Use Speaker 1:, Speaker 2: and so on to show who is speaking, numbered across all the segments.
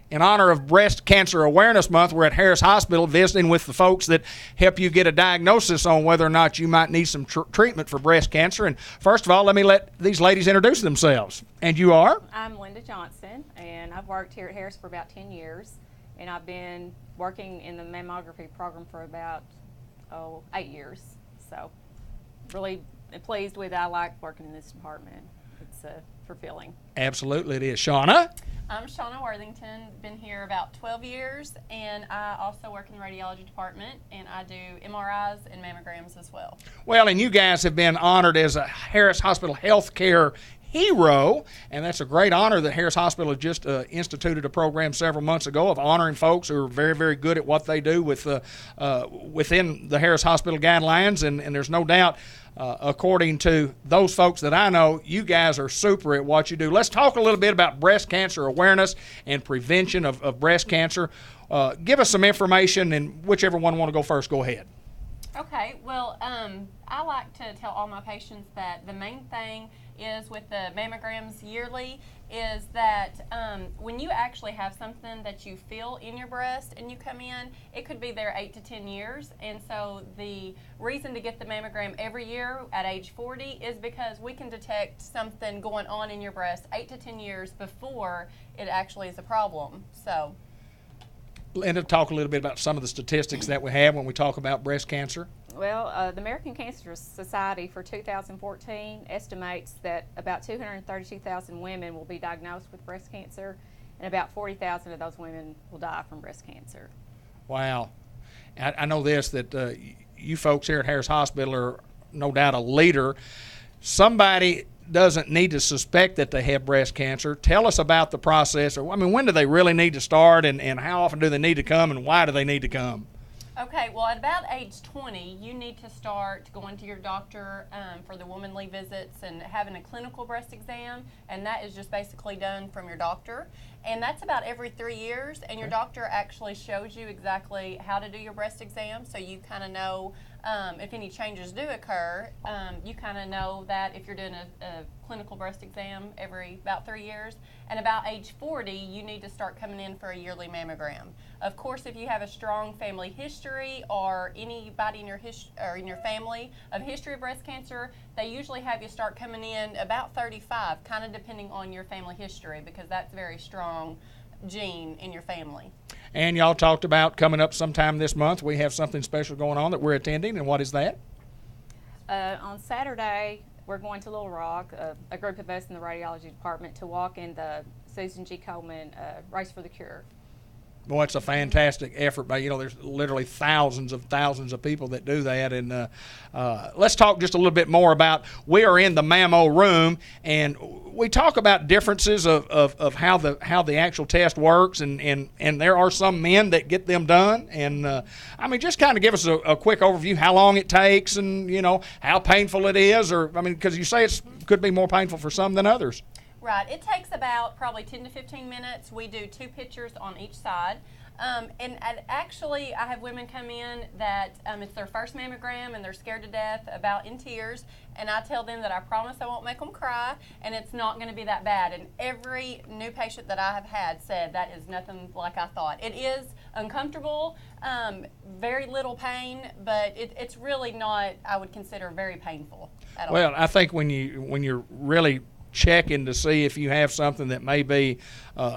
Speaker 1: In honor of Breast Cancer Awareness Month, we're at Harris Hospital visiting with the folks that help you get a diagnosis on whether or not you might need some treatment for breast cancer. And first of all, let me let these ladies introduce themselves. And you are?
Speaker 2: I'm Linda Johnson, and I've worked here at Harris for about 10 years. And I've been working in the mammography program for about 8 years. So really pleased with it. I like working in this department. It's fulfilling.
Speaker 1: Absolutely it is. Shauna?
Speaker 3: I'm Shauna Worthington, been here about 12 years, and I also work in the radiology department, and I do MRIs and mammograms as well.
Speaker 1: Well, and you guys have been honored as a Harris Hospital Healthcare Hero, and that's a great honor that Harris Hospital has just instituted a program several months ago of honoring folks who are very, very good at what they do with within the Harris Hospital guidelines, and there's no doubt, according to those folks that I know, you guys are super at what you do. Let's talk a little bit about breast cancer awareness and prevention of breast cancer. Give us some information, and whichever one want to go first, go ahead.
Speaker 3: Okay, well, I like to tell all my patients that the main thing is with the mammograms yearly is that when you actually have something that you feel in your breast and you come in, it could be there 8 to 10 years. And so the reason to get the mammogram every year at age 40 is because we can detect something going on in your breast 8 to 10 years before it actually is a problem. So,
Speaker 1: Linda, talk a little bit about some of the statistics that we have when we talk about breast cancer.
Speaker 2: Well, the American Cancer Society for 2014 estimates that about 232,000 women will be diagnosed with breast cancer, and about 40,000 of those women will die from breast cancer.
Speaker 1: Wow. I know this, that you folks here at Harris Hospital are no doubt a leader. Somebody doesn't need to suspect that they have breast cancer. Tell us about the process. I mean, when do they really need to start, and how often do they need to come, and why do they need to come?
Speaker 3: Okay, well, at about age 20, you need to start going to your doctor for the womanly visits and having a clinical breast exam, and that is just basically done from your doctor. And that's about every 3 years, and your doctor actually shows you exactly how to do your breast exam, so you kind of know if any changes do occur. You kind of know that if you're doing a clinical breast exam every about 3 years. And about age 40, you need to start coming in for a yearly mammogram. Of course, if you have a strong family history or anybody in your family of history of breast cancer, they usually have you start coming in about 35, kind of depending on your family history, because that's a very strong gene in your family.
Speaker 1: And y'all talked about coming up sometime this month. We have something special going on that we're attending, and what is that?
Speaker 2: On Saturday, we're going to Little Rock, a group of us in the radiology department, to walk in the Susan G. Komen Race for the Cure.
Speaker 1: Boy, it's a fantastic effort. But there's literally thousands of people that do that. And let's talk just a little bit more about, we are in the mammo room, and we talk about differences of how the actual test works, and there are some men that get them done. And I mean, just kind of give us a quick overview, how long it takes, and how painful it is, or I mean, because you say it could be more painful for some than others.
Speaker 3: Right. It takes about probably 10 to 15 minutes. We do 2 pictures on each side. And actually, I have women come in that it's their first mammogram and they're scared to death, about in tears. And I tell them that I promise I won't make them cry, and it's not going to be that bad. And every new patient that I have had said that is nothing like I thought. It is uncomfortable, very little pain, but it's really not, I would consider, very painful at all.
Speaker 1: Well, I think when you're really checking to see if you have something that may be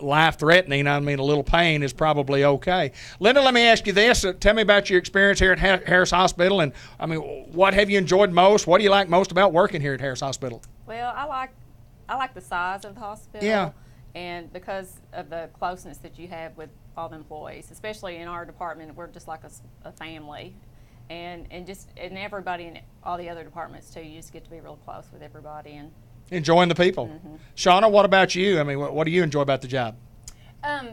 Speaker 1: life-threatening, I mean, a little pain is probably okay. Linda, let me ask you this. Tell me about your experience here at Harris Hospital, and I mean, what have you enjoyed most? What do you like most about working here at Harris Hospital?
Speaker 2: Well, I like the size of the hospital.
Speaker 1: Yeah.
Speaker 2: And because of the closeness that you have with all the employees, especially in our department, we're just like a family. And everybody in all the other departments too, you just get to be real close with everybody and
Speaker 1: enjoying the people. Mm-hmm. Shauna, what about you? I mean, what do you enjoy about the job?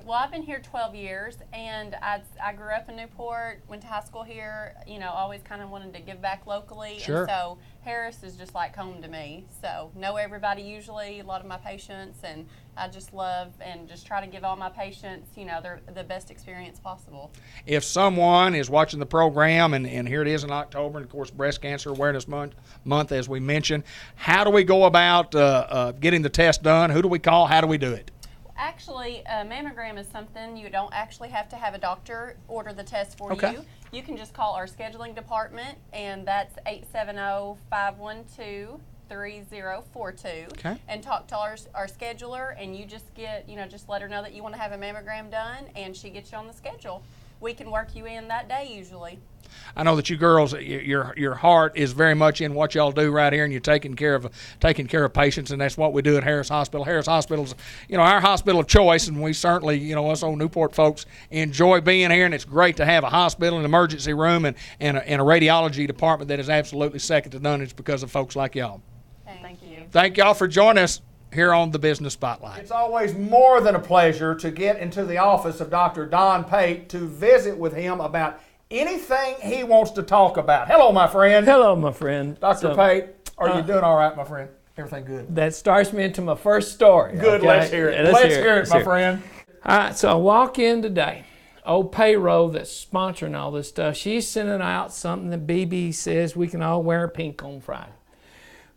Speaker 3: Well, I've been here 12 years, and I grew up in Newport, went to high school here, always kind of wanted to give back locally.
Speaker 1: Sure.
Speaker 3: And so Harris is just like home to me. So know everybody usually, a lot of my patients, and I just love and just try to give all my patients, the best experience possible.
Speaker 1: If someone is watching the program, and here it is in October, and of course Breast Cancer Awareness Month, as we mentioned, how do we go about getting the test done? Who do we call? How do we do it?
Speaker 3: Actually, a mammogram is something you don't actually have to have a doctor order the test for
Speaker 1: Okay.
Speaker 3: you. You can just call our scheduling department, and that's 870-512-3042.
Speaker 1: Okay.
Speaker 3: And talk to our scheduler, and you just get, just let her know that you want to have a mammogram done, and she gets you on the schedule. We can work you in that day usually.
Speaker 1: I know that you girls, your heart is very much in what y'all do right here, and you're taking care of patients, and that's what we do at Harris Hospital. Harris Hospital's, our hospital of choice, and we certainly, us old Newport folks enjoy being here, and it's great to have a hospital, an emergency room, and a radiology department that is absolutely second to none. It's because of folks like y'all.
Speaker 3: Thank you.
Speaker 1: Thank y'all for joining us here on the Business Spotlight. It's always more than a pleasure to get into the office of Dr. Don Pate to visit with him about anything he wants to talk about. Hello, my friend.
Speaker 4: Hello, my friend.
Speaker 1: Dr. Pate, are you doing all right, my friend? Everything good?
Speaker 4: That starts me into my first story.
Speaker 1: Good,
Speaker 4: okay?
Speaker 1: let's hear it. Let's hear it, my friend.
Speaker 4: All right, so I walk in today. Old payroll that's sponsoring all this stuff, she's sending out something that BB says we can all wear pink on Friday.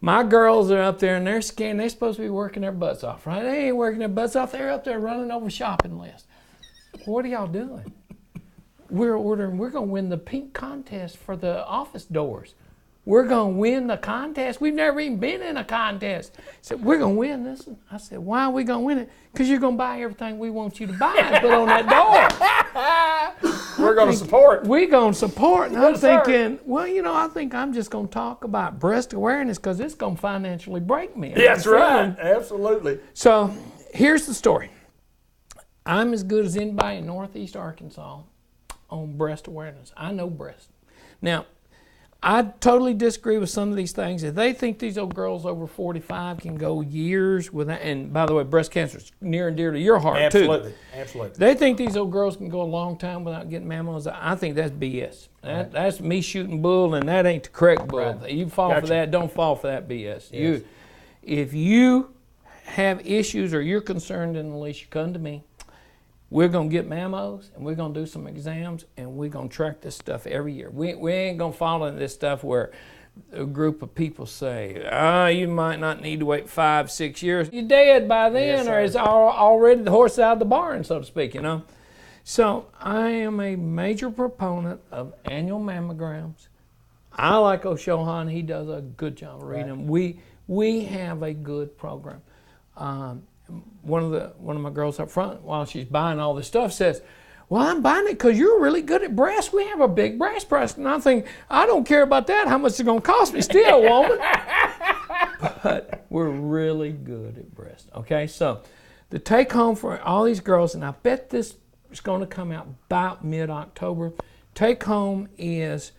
Speaker 4: My girls are up there and they're scared. They're supposed to be working their butts off, right? They ain't working their butts off. They're up there running over shopping lists. What are y'all doing? We're going to win the pink contest for the office doors. We're going to win the contest. We've never even been in a contest. Said, we're going to win this one. I said, why are we going to win it? Because you're going to buy everything we want you to buy and put on that door.
Speaker 1: We're going to support.
Speaker 4: We're going to support. And
Speaker 1: Yes,
Speaker 4: I'm thinking, well, I think I'm just going to talk about breast awareness because it's going to financially break me.
Speaker 1: That's right. Absolutely.
Speaker 4: So here's the story. I'm as good as anybody in Northeast Arkansas on breast awareness. I know breast. Now, I totally disagree with some of these things. If they think these old girls over 45 can go years without, and by the way, breast cancer is near and dear to your heart
Speaker 1: Absolutely.
Speaker 4: too.
Speaker 1: Absolutely.
Speaker 4: They think these old girls can go a long time without getting mammals. I think that's BS. That's me shooting bull, and that ain't the correct bull.
Speaker 1: Right.
Speaker 4: You fall
Speaker 1: Gotcha.
Speaker 4: for that, don't fall for that BS.
Speaker 1: Yes.
Speaker 4: If you have issues or you're concerned in the least, you come to me. We're going to get mammos, and we're going to do some exams, and we're going to track this stuff every year. We ain't going to fall into this stuff where a group of people say, you might not need to wait 5-6 years. You're dead by then,
Speaker 1: Yes,
Speaker 4: or it's already the horse out of the barn, so to speak, So I am a major proponent of annual mammograms. I like Oshohan. He does a good job of reading them. We have a good program. One of my girls up front, while she's buying all this stuff, says, well, I'm buying it because you're really good at breast. We have a big breast press. And I think, I don't care about that, how much it's going to cost me still, woman. But we're really good at breast. Okay, so the take home for all these girls, and I bet this is going to come out about mid-October, take home is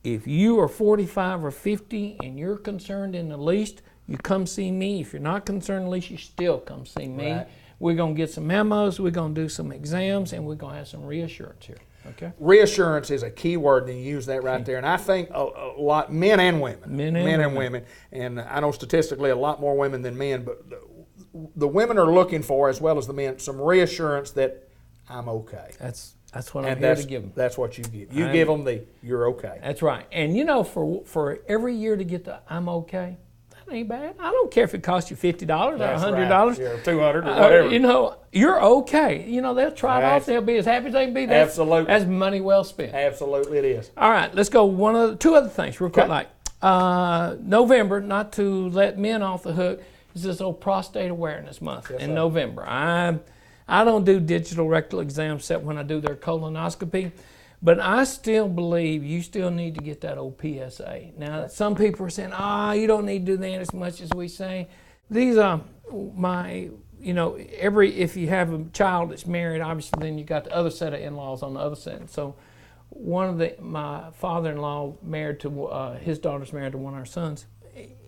Speaker 4: if you are 45 or 50 and you're concerned in the least, you come see me. If you're not concerned, at least you still come see me.
Speaker 1: Right.
Speaker 4: We're going to get some memos, we're going to do some exams, and we're going to have some reassurance here. Okay?
Speaker 1: Reassurance is a key word, and you use that right there. And I think a lot, men and women.
Speaker 4: Men and women.
Speaker 1: And I know statistically a lot more women than men, but the women are looking for, as well as the men, some reassurance that I'm okay.
Speaker 4: That's what I'm here to give them.
Speaker 1: That's what you give. You give them the you're okay.
Speaker 4: That's right. And for every year to get the I'm okay, that ain't bad. I don't care if it costs you $50 or $100.
Speaker 1: Yeah, $200 or whatever.
Speaker 4: You're okay. They'll try it off. They'll be as happy as they can be.
Speaker 1: Absolutely.
Speaker 4: That's money well spent.
Speaker 1: Absolutely it is.
Speaker 4: All right, let's go two other things real quick.
Speaker 1: Okay.
Speaker 4: Like November, not to let men off the hook, is this old prostate awareness month in November. I don't do digital rectal exams except when I do their colonoscopy, but I still believe you still need to get that old PSA. Now, some people are saying, you don't need to do that as much as we say. These are if you have a child that's married, obviously then you got the other set of in-laws on the other side. So my father-in-law married to, his daughter's married to one of our sons.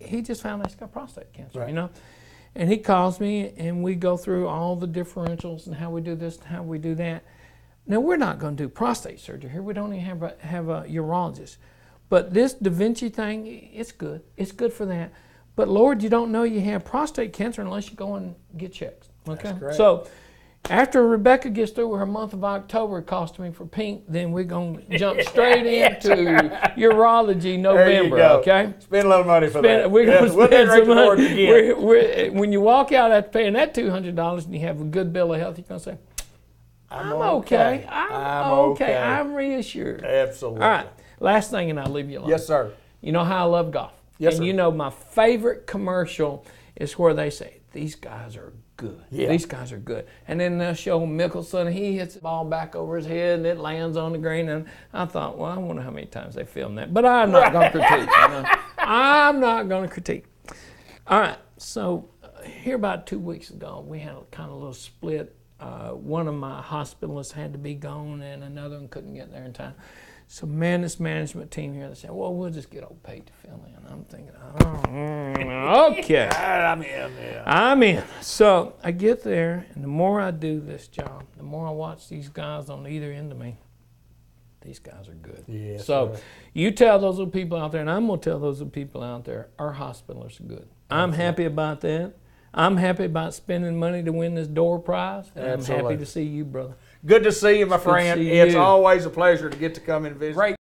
Speaker 4: He just found out he's got prostate cancer,
Speaker 1: Right.
Speaker 4: And he calls me, and we go through all the differentials and how we do this and how we do that. Now, we're not going to do prostate surgery here. We don't even have a urologist. But this Da Vinci thing, it's good. It's good for that. But, Lord, you don't know you have prostate cancer unless you go and get checked. Okay?
Speaker 1: That's correct.
Speaker 4: So After Rebecca gets through with her month of October costuming for Pink, then we're going to jump straight into urology November,
Speaker 5: go.
Speaker 4: okay?
Speaker 5: Spend a little money for that.
Speaker 4: We're going to
Speaker 5: We'll
Speaker 4: spend
Speaker 5: decorate
Speaker 4: some
Speaker 5: the board
Speaker 4: money.
Speaker 5: again.
Speaker 4: When you walk out after paying that $200 and you have a good bill of health, you're going to say, I'm okay. I'm okay. I'm reassured.
Speaker 5: Absolutely.
Speaker 4: All right. Last thing, and I'll leave you alone.
Speaker 5: Yes, sir.
Speaker 4: You know how I love golf.
Speaker 5: Yes,
Speaker 4: and
Speaker 5: sir.
Speaker 4: you know my favorite commercial is where they say, these guys are good.
Speaker 5: Yeah.
Speaker 4: These guys are good. And then they'll show Mickelson, he hits the ball back over his head and it lands on the green. And I thought, well, I wonder how many times they filmed that. But I'm not going to critique. I'm not going to critique. All right. So here about 2 weeks ago, we had a kind of little split. One of my hospitalists had to be gone and another one couldn't get there in time. So man, this management team here, they said, well, we'll just get old Pate to fill in. I'm thinking, okay.
Speaker 5: I'm in. Yeah.
Speaker 4: I'm in. So I get there, and the more I do this job, the more I watch these guys on either end of me. These guys are good.
Speaker 5: Yes,
Speaker 4: So
Speaker 5: sir.
Speaker 4: you tell those little people out there, and I'm going to tell those little people out there, our hospitals are good. I'm happy about that. I'm happy about spending money to win this door prize. And I'm
Speaker 5: Absolutely.
Speaker 4: happy to see you, brother.
Speaker 5: Good to see you, my friend.
Speaker 4: see
Speaker 5: It's
Speaker 4: you.
Speaker 5: always a pleasure to get to come and visit.
Speaker 1: Great